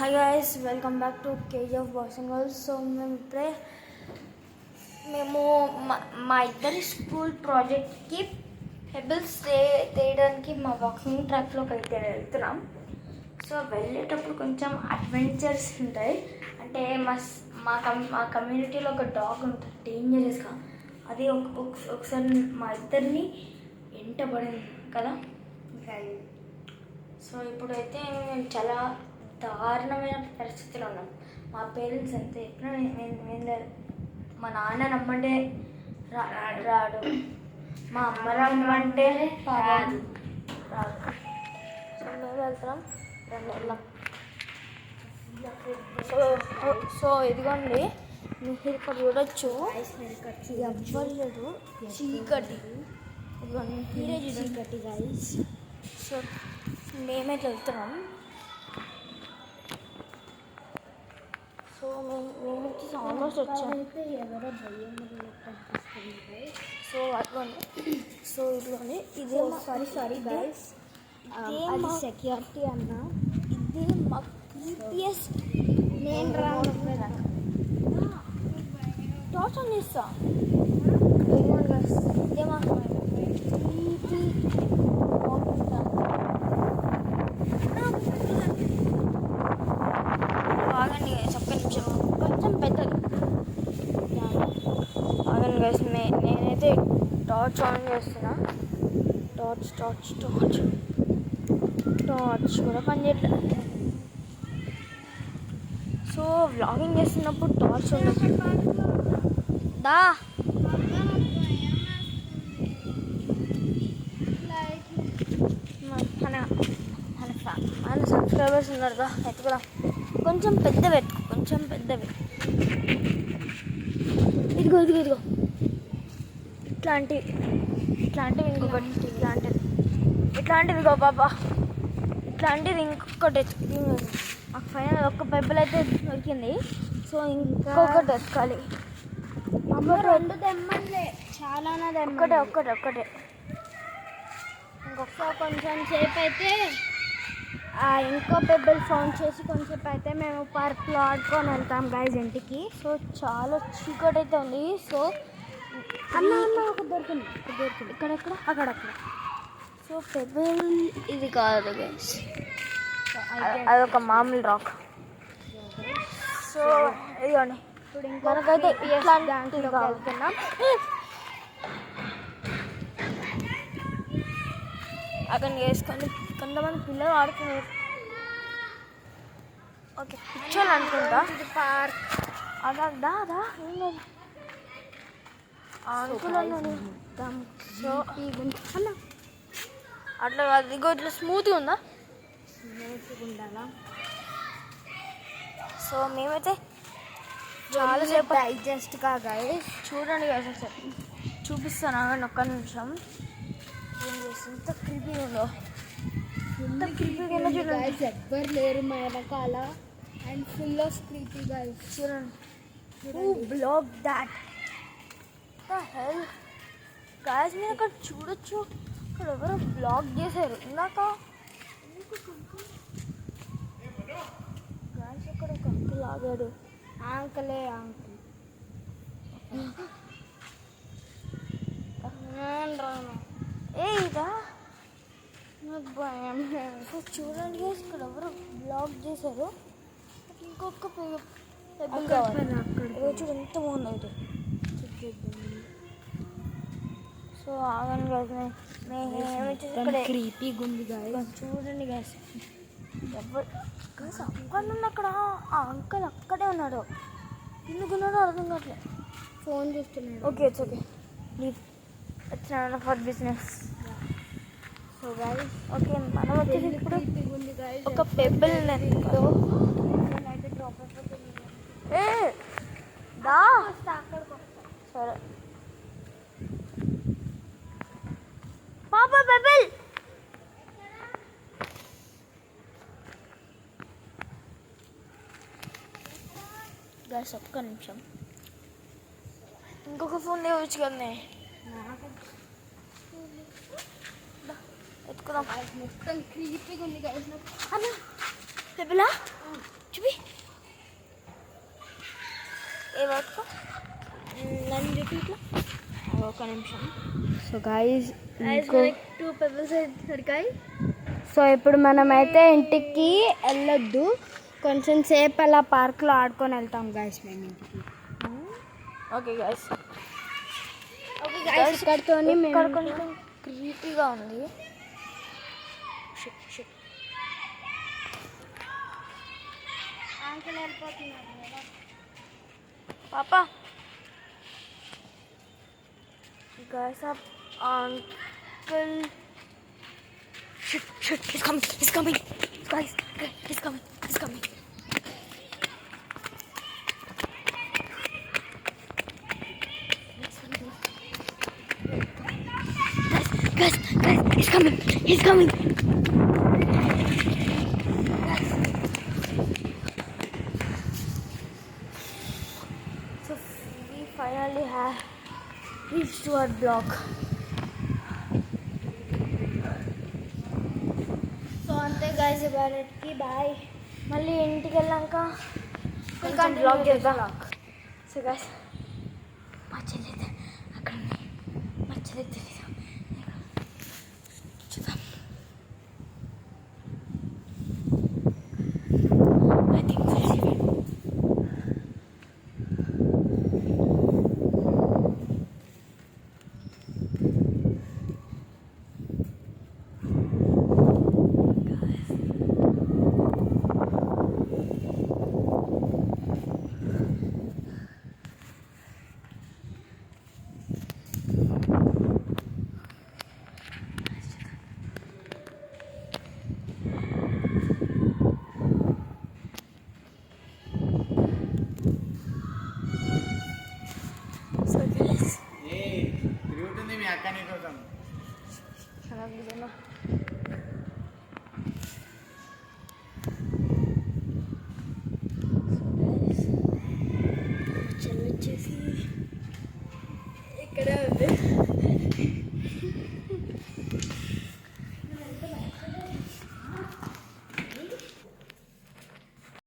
Hi guys, welcome back to KG of boys and girls. So మేము మా ఇద్దరి school ప్రాజెక్ట్కి పెబుల్స్ తీయడానికి మా వాకింగ్ ట్రాక్లోకి అయితే వెళ్తున్నాం. సో వెళ్ళేటప్పుడు కొంచెం అడ్వెంచర్స్ ఉంటాయి. అంటే మా కమ్యూనిటీలో ఒక డాగ్ ఉంటుంది డేంజరస్గా. అది ఒకసారి మా ఇద్దరిని వెంటబడింది కదా. సో ఇప్పుడైతే మేము చాలా దారుణమైన పరిస్థితిలో ఉన్నాం. మా పేరెంట్స్ ఎంత చెప్పినా మా నాన్న రమ్మంటే రాడు, మా అమ్మ రమ్మంటే రాదు. సో మేము వెళ్తాం, వెళ్దాం. సో ఇదిగోండి, మీరు ఇక్కడ చూడొచ్చు, ఎవ్వలేదు, చీకటి. ఇదిగోండి చీకటి గైస్. సో మేమైతే వెళ్తున్నాం. సో మేము వచ్చేసి ఆల్మోస్ట్ వచ్చాము. సో అదిగోండి, సో ఇదిగోండి, ఇదే సారీ గైస్, ఇది సెక్యూరిటీ అన్న. ఇది మా క్రీపియస్ట్. నేను టార్చ్ ఆన్ చేస్తా. ఇదే మా క్రీపీ ఆగండి గైస్, ఒక్క నిమిషం. కొంచెం పెద్దది ఆగండి గైస్. నేనైతే టార్చ్ ఆన్ చేస్తున్నా. టార్చ్ కూడా పనిచేయట్లేదు. సో వ్లాగింగ్ చేస్తున్నప్పుడు టార్చ్ ఉండదు. దా మన సబ్స్క్రైబర్స్ ఉన్నారు కదా, ఎత్తుకుదా. కొంచెం పెద్దవి ఎత్తుకు, కొంచెం పెద్దవి. ఇదిగో ఇట్లాంటివి ఇంకొకటి, ఇట్లాంటిది గో బాబా, ఇట్లాంటిది ఇంకొకటి ఎత్తుకు. మాకు ఫైనల్ ఒక్క పైపులు అయితే దొరికింది. సో ఇంకొకటి ఎత్తుకాలి. అమ్మ రెండు దెమ్మలే, చాలానే ఒక్కటే ఇంకొక కొంచెం సేపు అయితే ఇంకో పెబ్బుల్ ఫోన్ చేసి కొంచెంసేపు అయితే మేము పార్క్లో ఆడుకొని వెళ్తాం గైజ్ ఇంటికి. సో చాలా చీకటి అయితే ఉంది. సో అన్న ఒక దొరికింది ఇక్కడెక్కడ అక్కడక్కడ. సో పెబ్బుల్ ఇది కాదు గైస్, అదొక మామూలు రాక్. సో ఇదిగోండి, ఇప్పుడు మనకైతే ఇట్లాంటివి వెళ్తున్నాం. అక్కడ వేసుకొని కొంతమంది పిల్లలు ఆడుతున్నారు. ఓకే, పిచ్చోళ్ళు అనుకుంటా. పార్క్ అదా అనుకున్నాను. సో అట్లా కాదు, ఇగో ఇట్లా స్మూత్గా ఉందా. ఉండాలా. సో మేమైతే చాలాసేపు డైజెస్ట్గా గైస్ చూడండి గైస్, ఒకసారి చూపిస్తాను ఆగండి ఒక్క నిమిషం. ఏం చేస్తుంది, ఎంత క్రీపీగా ఉందో, ఎంత క్రీపీగా ఉందో చూడండి. ఎవ్వరు లేరు మా వెనకాల and full of creepy guys. చూడండి, who block that, the hell guys. మీరు అక్కడ చూడొచ్చు, అక్కడ ఎవరో బ్లాక్ చేశారు ఇందాక. గైస్ అక్కడ ఒక అంకుల్ ఆగాడు. అంకుల్ ఇదా నాకు భయం. సో చూడండి గైస్, ఇక్కడ ఎవరు బ్లాక్ చేశారు. ఇంకొక పెబ్బుల్ కావాలి. చూడు ఎంత బాగుంది ఇది. సో ఆగండి గైస్, మేము క్రీపీగా ఉంది గైస్. చూడండి గైస్, ఎవరు గైస్ అక్కడ నుండి అక్కడ ఆ అంకుల్ అక్కడే ఉన్నాడు. ఎందుకున్నాడో అర్థం కావట్లేదు. ఫోన్ చూస్తున్నాడు. Okay, it's okay, it's not for business. So guys, okay, మనం వచ్చేసి ఇప్పుడు ఒక పెబ్బుల్ నెత్తో దా. సరే పాప పెబ్బుల్. గైస్ ఒక్క నిమిషం, ఇంకొక ఫోన్ లేవచ్చు కదా, ఎత్తుకుదాం. మొత్తం క్రీపీగా ఉంది గైస్. అన్న పెబ్బులా చూపి ఏ పట్టుకో నన్ను చూపి ఇట్లా ఒక నిమిషం. సో గైస్ టూ పెబల్స్ దొరికాయి. సో ఇప్పుడు మనమైతే ఇంటికి వెళ్ళొద్దు, కొంచెం సేపు అలా పార్క్లో ఆడుకొని వెళ్తాం గైస్ మేము ఇంటికి. Okay guys. ఇక్కడితో ఇక్కడ కొంచెం క్రీపీగా ఉంది. పాపా guys up uncle shit he's coming guys he's coming guys he's coming so we finally have reached to our block. So అంతే గైస్ ఇవాళకి బాయ్. మళ్ళీ ఇంటికి వెళ్ళాక కొంచెం బ్లాగ్ చేద్దాం. సో గైస్ మా చెల్లెది అక్కడ ఉంది, మా చెల్లెది తెలీదు చూద్దాం. ఐ థింక్ తిరుగుతుంది మీ అక్క నీ కోసం.